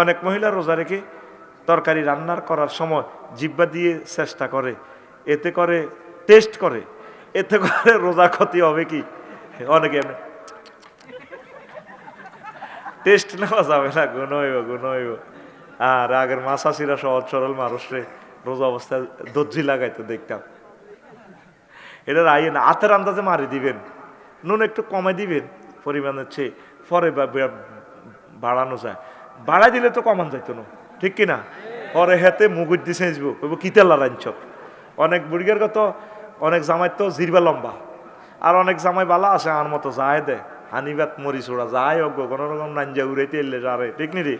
অনেক মহিলা রোজা রেখে তরকারি রান্নার করার সময় জিহ্বা দিয়ে চেষ্টা করে, এতে করে টেস্ট করে, এতে করে রোজা ক্ষতি হবে কি? অনেকে টেস্ট নেওয়া যাবে না, গুণ হইব গুণ হইব। আর আগের মাসাসিরা সহজ সরল মানুষরে রোজা অবস্থায় দর্জি লাগাইতে দেখতাম। এটা রাইয়ে না, হাতের আন্দাজে মারি দিবেন, নুন একটু কমে দিবেন পরিমাণের চেয়ে, পরে বাড়ানো যায়। বাড়াই দিলে তো কমান যাইতো না, ঠিক কিনা? পরে হেতে মুগুর দিয়ে সেঁচবো, কিতেলা রাঞ্চ। অনেক বুড়িগের কত, অনেক জামাই তো জিরবা লম্বা, আর অনেক জামাই বালা আছে আর মতো যায় দেয় হানিবাত মরি ছোড়া যায় অজ্ঞ কোন রকম নাঞ্জা উড়াইতে এলে যারে, ঠিক নি রে?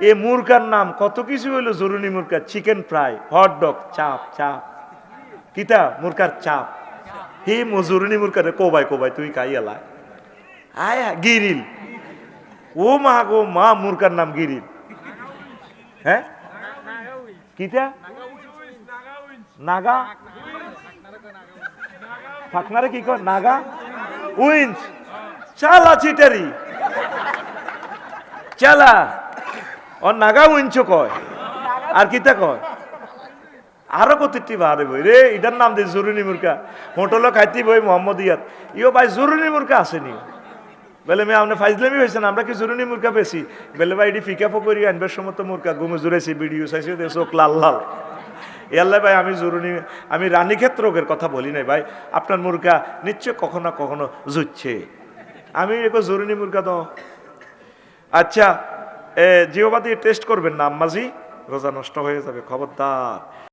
এ মুরগার নাম কত কিছু হইলো, জরুরি মুরগা, চিকেন ফ্রাই, হট ডগ, চাপ চাপ, কিতা মুরগার চাপ, হি মজুরনি মুরগারে কোবাই কোবাই তুই খাই এলায় আয়া গিরিল। ও মা গো মা, মুরগার নাম গিরিল। হ্যাঁ কিতা? নাগা ফাকনারে কি কয়? নাগা উইন্স, চালা চিটারি, চালা ও নাগা উইঞ্চ কয়। আর কিতা কয়? আরো কতটি বাহারে বই রে, এটার নাম দিয়ে জরুরি মুরগা। হোটেলও খাইতে বই মোহাম্মদ ইয়াত, ইও ভাই জরুরি মুরগা আসেনি। বলে মেয়ে আপনি ফাইজলামি হয়েছেন, আমরা কি জরুরি মুরগা বেশি? বলে ভাই এটি ফিকা ফকরি আনবার সময় তো মুরগা ঘুমে জুড়েছি, ভিডিও চাইছি, চোখ লাল লাল। ইয়াল্লাই ভাই আমি জরুরি, আমি রানীক্ষেত্র রোগের কথা বলি নাই ভাই, আপনার মুরগা নিশ্চয় কখনো না কখনো জুচ্ছে। আমি এগো জরুরি মুরগা তো। আচ্ছা জিওবাদি টেস্ট করবেন না আম্মাজি, রোজা নষ্ট হয়ে যাবে, খবরদার।